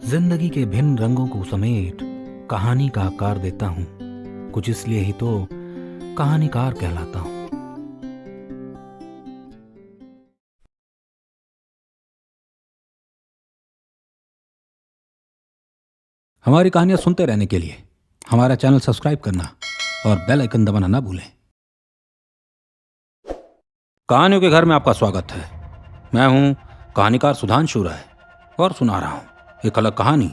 जिंदगी के भिन्न रंगों को समेट कहानी का आकार देता हूँ। कुछ इसलिए ही तो कहानीकार कहलाता हूँ। हमारी कहानियां सुनते रहने के लिए हमारा चैनल सब्सक्राइब करना और बेल आइकन दबाना ना भूलें। कहानियों के घर में आपका स्वागत है। मैं हूं कहानीकार सुधांशु राय और सुना रहा हूं एक अलग कहानी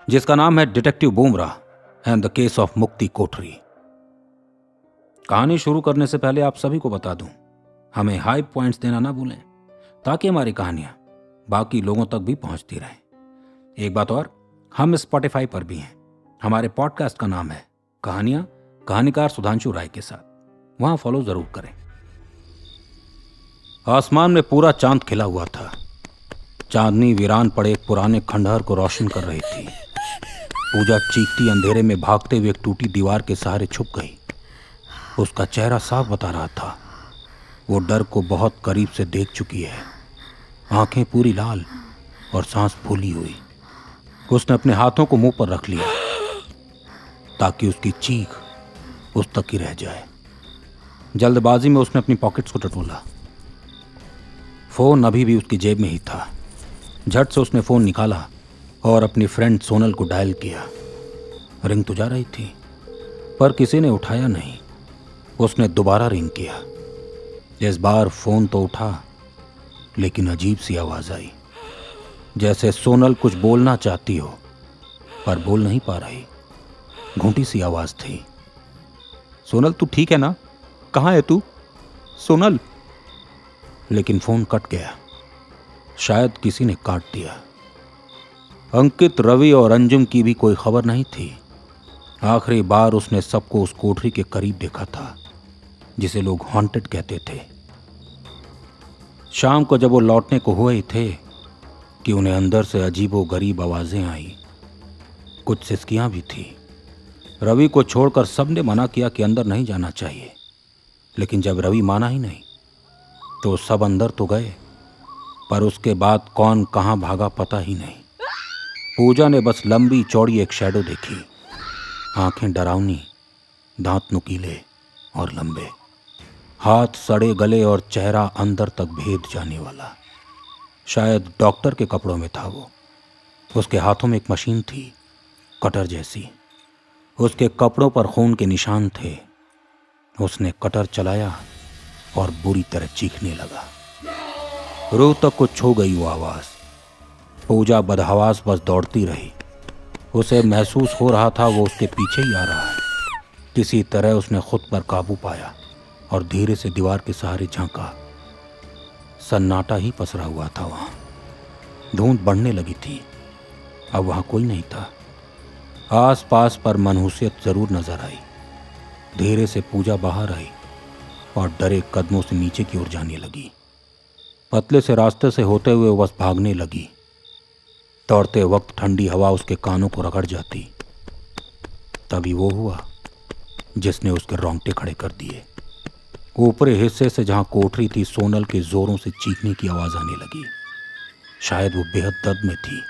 जिसका नाम है detective Bumrah and the case of मुक्ति कोठरी। कहानी शुरू करने से पहले आप सभी को बता दूं, हमें हाई पॉइंट्स देना ना भूलें ताकि हमारी कहानियां बाकी लोगों तक भी पहुंचती रहें। एक बात और, हम स्पॉटिफाई पर भी हैं। हमारे पॉडकास्ट का नाम है कहानियां कहानीकार सुधांशु राय के साथ। वहां फॉलो जरूर करें। आसमान में पूरा चांद खिला हुआ था। चांदनी वीरान पड़े एक पुराने खंडहर को रोशन कर रही थी। पूजा चीखती अंधेरे में भागते हुए एक टूटी दीवार के सहारे छुप गई। उसका चेहरा साफ बता रहा था, वो डर को बहुत करीब से देख चुकी है। आंखें पूरी लाल और सांस फूली हुई। उसने अपने हाथों को मुंह पर रख लिया ताकि उसकी चीख उस तक ही रह जाए। जल्दबाजी में उसने अपनी पॉकेट्स को टटोला। फोन अभी भी उसकी जेब में ही था। झट से उसने फोन निकाला और अपनी फ्रेंड सोनल को डायल किया। रिंग तो जा रही थी पर किसी ने उठाया नहीं। उसने दोबारा रिंग किया। इस बार फोन तो उठा, लेकिन अजीब सी आवाज आई, जैसे सोनल कुछ बोलना चाहती हो पर बोल नहीं पा रही। घूंटी सी आवाज थी, सोनल तू ठीक है ना? कहाँ है तू सोनल? लेकिन फोन कट गया। शायद किसी ने काट दिया। अंकित, रवि और अंजुम की भी कोई खबर नहीं थी। आखिरी बार उसने सबको उस कोठरी के करीब देखा था जिसे लोग हॉन्टेड कहते थे। शाम को जब वो लौटने को हुए ही थे कि उन्हें अंदर से अजीबो गरीब आवाजें आई। कुछ सिसकियां भी थी। रवि को छोड़कर सबने मना किया कि अंदर नहीं जाना चाहिए, लेकिन जब रवि माना ही नहीं तो सब अंदर तो गए, पर उसके बाद कौन कहां भागा पता ही नहीं। पूजा ने बस लंबी चौड़ी एक शैडो देखी। आंखें डरावनी, दांत नुकीले और लंबे, हाथ सड़े गले और चेहरा अंदर तक भेद जाने वाला। शायद डॉक्टर के कपड़ों में था वो। उसके हाथों में एक मशीन थी, कटर जैसी। उसके कपड़ों पर खून के निशान थे। उसने कटर चलाया और बुरी तरह चीखने लगा। रूह तक को छू गई वो आवाज। पूजा बदहवास बस दौड़ती रही। उसे महसूस हो रहा था वो उसके पीछे ही आ रहा है। किसी तरह उसने खुद पर काबू पाया और धीरे से दीवार के सहारे झांका। सन्नाटा ही पसरा हुआ था वहां। धुंध बढ़ने लगी थी। अब वहां कोई नहीं था। आस पास पर मनहूसियत जरूर नजर आई। धीरे से पूजा बाहर आई और डरे कदमों से नीचे की ओर जाने लगी। पतले से रास्ते से होते हुए बस भागने लगी। दौड़ते वक्त ठंडी हवा उसके कानों को रगड़ जाती। तभी वो हुआ जिसने उसके रोंगटे खड़े कर दिए। ऊपरी हिस्से से जहां कोठरी थी, सोनल के जोरों से चीखने की आवाज आने लगी। शायद वो बेहद दर्द में थी।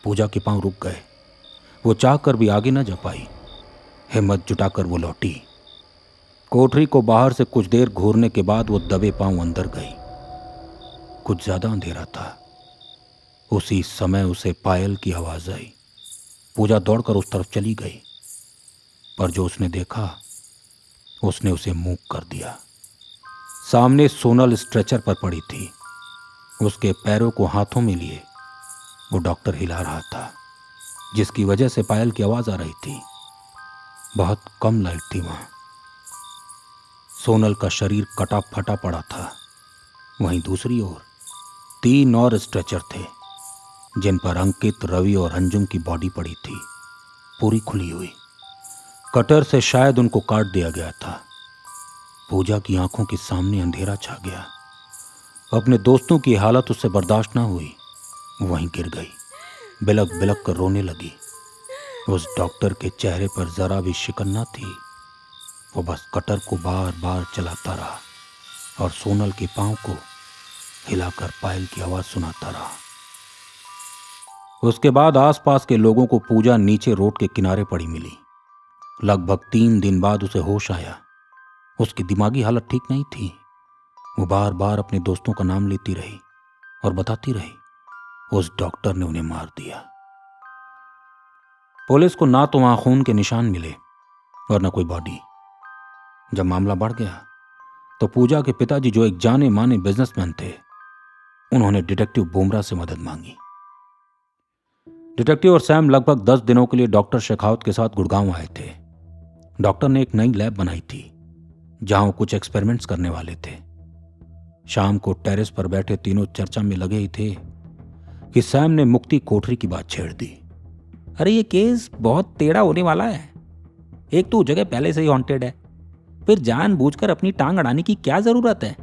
पूजा के पांव रुक गए। वो चाहकर भी आगे न जा पाई। हिम्मत जुटाकर वो लौटी। कोठरी को बाहर से कुछ देर घूरने के बाद वो दबे पांव अंदर गई। कुछ ज्यादा अंधेरा था। उसी समय उसे पायल की आवाज आई। पूजा दौड़कर उस तरफ चली गई, पर जो उसने देखा उसने उसे मूक कर दिया। सामने सोनल स्ट्रेचर पर पड़ी थी। उसके पैरों को हाथों में लिए वो डॉक्टर हिला रहा था, जिसकी वजह से पायल की आवाज आ रही थी। बहुत कम लाइट थी वहां। सोनल का शरीर कटा फटा पड़ा था। वहीं दूसरी ओर 3 और स्ट्रेचर थे जिन पर अंकित, रवि और अंजुम की बॉडी पड़ी थी, पूरी खुली हुई। कटर से शायद उनको काट दिया गया था। पूजा की आंखों के सामने अंधेरा छा गया। अपने दोस्तों की हालत उससे बर्दाश्त ना हुई। वहीं गिर गई। बिलक बिलक कर रोने लगी। उस डॉक्टर के चेहरे पर जरा भी शिकन न थी। वो बस कटर को बार बार चलाता रहा और सोनल के पांव को हिलाकर पायल की आवाज सुनाता रहा। उसके बाद आसपास के लोगों को पूजा नीचे रोड के किनारे पड़ी मिली। लगभग 3 दिन बाद उसे होश आया। उसकी दिमागी हालत ठीक नहीं थी। वो बार बार अपने दोस्तों का नाम लेती रही और बताती रही, उस डॉक्टर ने उन्हें मार दिया। पुलिस को ना तो वहां खून के निशान मिले और न कोई बॉडी। जब मामला बढ़ गया तो पूजा के पिताजी, जो एक जाने माने बिजनेसमैन थे, उन्होंने डिटेक्टिव बुमरा से मदद मांगी। डिटेक्टिव और सैम लगभग 10 दिनों के लिए डॉक्टर शेखावत के साथ गुड़गांव आए थे। डॉक्टर ने एक नई लैब बनाई थी जहां वो कुछ एक्सपेरिमेंट्स करने वाले थे। शाम को टेरेस पर बैठे तीनों चर्चा में लगे ही थे कि सैम ने मुक्ति कोठरी की बात छेड़ दी। अरे ये केस बहुत टेढ़ा होने वाला है। एक तो जगह पहले से ही हॉन्टेड है, फिर जानबूझकर अपनी टांग अड़ाने की क्या जरूरत है?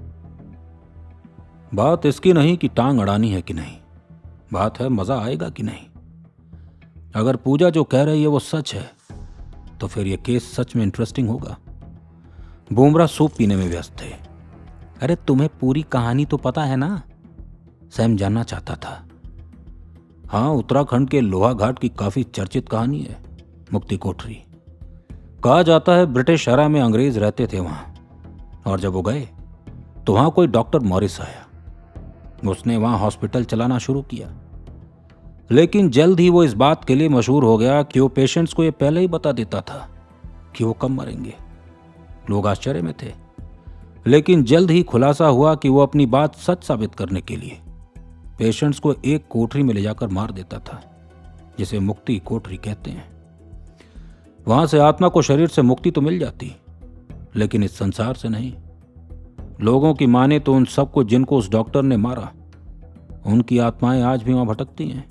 बात इसकी नहीं कि टांग अड़ानी है कि नहीं, बात है मजा आएगा कि नहीं। अगर पूजा जो कह रही है वो सच है तो फिर यह केस सच में इंटरेस्टिंग होगा। बुमरा सूप पीने में व्यस्त थे। अरे तुम्हें पूरी कहानी तो पता है ना? सैम जानना चाहता था। हाँ, उत्तराखंड के लोहा घाट की काफी चर्चित कहानी है मुक्ति कोठरी। कहा जाता है ब्रिटिश एरा में अंग्रेज रहते थे वहां, और जब वो गए तो वहां कोई डॉक्टर मॉरिस आया। उसने वहां हॉस्पिटल चलाना शुरू किया, लेकिन जल्द ही वो इस बात के लिए मशहूर हो गया कि वो पेशेंट्स को ये पहले ही बता देता था कि वो कब मरेंगे। लोग आश्चर्य में थे, लेकिन जल्द ही खुलासा हुआ कि वो अपनी बात सच साबित करने के लिए पेशेंट्स को एक कोठरी में ले जाकर मार देता था, जिसे मुक्ति कोठरी कहते हैं। वहां से आत्मा को शरीर से मुक्ति तो मिल जाती, लेकिन इस संसार से नहीं। लोगों की माने तो उन सबको जिनको उस डॉक्टर ने मारा, उनकी आत्माएं आज भी वहां भटकती हैं।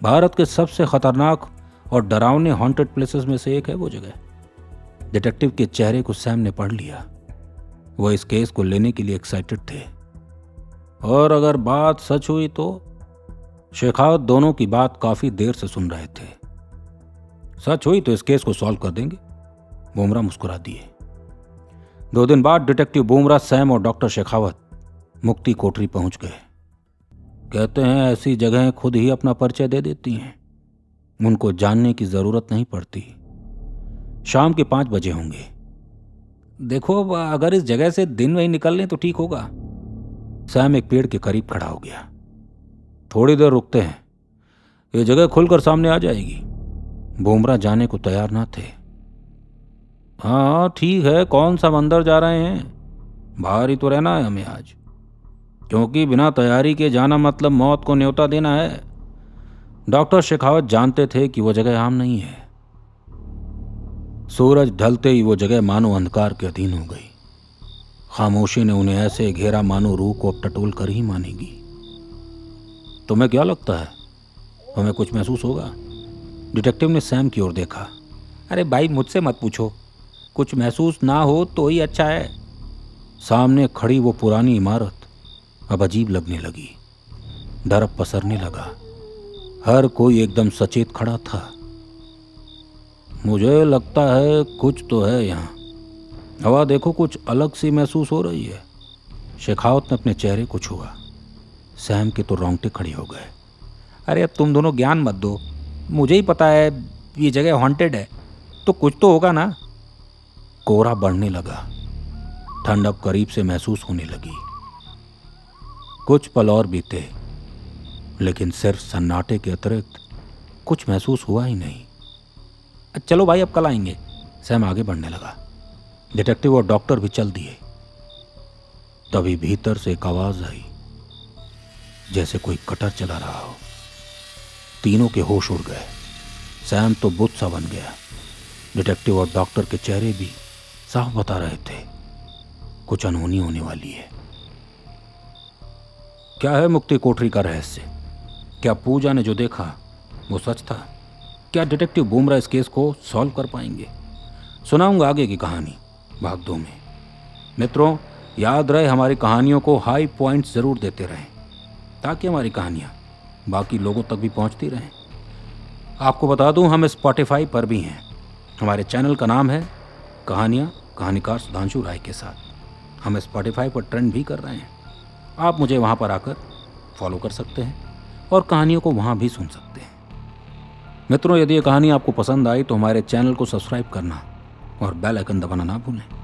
भारत के सबसे खतरनाक और डरावने हॉन्टेड प्लेसेस में से एक है वो जगह। डिटेक्टिव के चेहरे को सैम ने पढ़ लिया। वो इस केस को लेने के लिए एक्साइटेड थे, और अगर बात सच हुई तो शेखावत दोनों की बात काफी देर से सुन रहे थे। सच हुई तो इस केस को सॉल्व कर देंगे, बुमरा मुस्कुरा दिए। 2 दिन बाद डिटेक्टिव बुमरा, सैम और डॉक्टर शेखावत मुक्ति कोठरी पहुंच गए। कहते हैं ऐसी जगहें खुद ही अपना परिचय दे देती हैं, उनको जानने की जरूरत नहीं पड़ती। शाम के 5 बजे होंगे। देखो, अगर इस जगह से दिन वही निकल लें तो ठीक होगा। सैम एक पेड़ के करीब खड़ा हो गया। थोड़ी देर रुकते हैं, ये जगह खुलकर सामने आ जाएगी। बुमरा जाने को तैयार ना थे। हाँ ठीक है, कौन सा मंदिर जा रहे हैं? बाहर ही तो रहना है हमें आज, क्योंकि बिना तैयारी के जाना मतलब मौत को न्योता देना है। डॉक्टर शेखावत जानते थे कि वो जगह आम नहीं है। सूरज ढलते ही वो जगह मानो अंधकार के अधीन हो गई। खामोशी ने उन्हें ऐसे घेरा मानो रूह को अब टटोल कर ही मानेगी। तुम्हें क्या लगता है, हमें कुछ महसूस होगा? डिटेक्टिव ने सैम की ओर देखा। अरे भाई, मुझसे मत पूछो, कुछ महसूस ना हो तो ही अच्छा है। सामने खड़ी वो पुरानी इमारत अब अजीब लगने लगी। डर अब पसरने लगा। हर कोई एकदम सचेत खड़ा था। मुझे लगता है कुछ तो है यहाँ। हवा देखो, कुछ अलग सी महसूस हो रही है। शेखावत ने अपने चेहरे को छुआ। सैम के तो रोंगटे खड़े हो गए। अरे अब तुम दोनों ज्ञान मत दो, मुझे ही पता है ये जगह हॉन्टेड है, तो कुछ तो होगा ना। कोहरा बढ़ने लगा। ठंड अब करीब से महसूस होने लगी। कुछ पल और बीते, लेकिन सिर्फ सन्नाटे के अतिरिक्त कुछ महसूस हुआ ही नहीं। चलो भाई, अब कल आएंगे। सैम आगे बढ़ने लगा। डिटेक्टिव और डॉक्टर भी चल दिए। तभी भीतर से एक आवाज आई, जैसे कोई कटर चला रहा हो। तीनों के होश उड़ गए। सैम तो बुत सा बन गया। डिटेक्टिव और डॉक्टर के चेहरे भी साफ बता रहे थे कुछ अनहोनी होने वाली है। क्या है मुक्ति कोठरी का रहस्य? क्या पूजा ने जो देखा वो सच था? क्या डिटेक्टिव बुमरा इस केस को सॉल्व कर पाएंगे? सुनाऊंगा आगे की कहानी भाग 2 में। मित्रों, याद रहे हमारी कहानियों को हाई पॉइंट्स जरूर देते रहें, ताकि हमारी कहानियाँ बाकी लोगों तक भी पहुँचती रहें। आपको बता दूं, हम स्पॉटिफाई पर भी हैं। हमारे चैनल का नाम है कहानियाँ कहानीकार सुधांशु राय के साथ। हम स्पॉटिफाई पर ट्रेंड भी कर रहे हैं। आप मुझे वहाँ पर आकर फॉलो कर सकते हैं और कहानियों को वहाँ भी सुन सकते हैं। मित्रों, यदि ये कहानी आपको पसंद आई तो हमारे चैनल को सब्सक्राइब करना और बेल आइकन दबाना ना भूलें।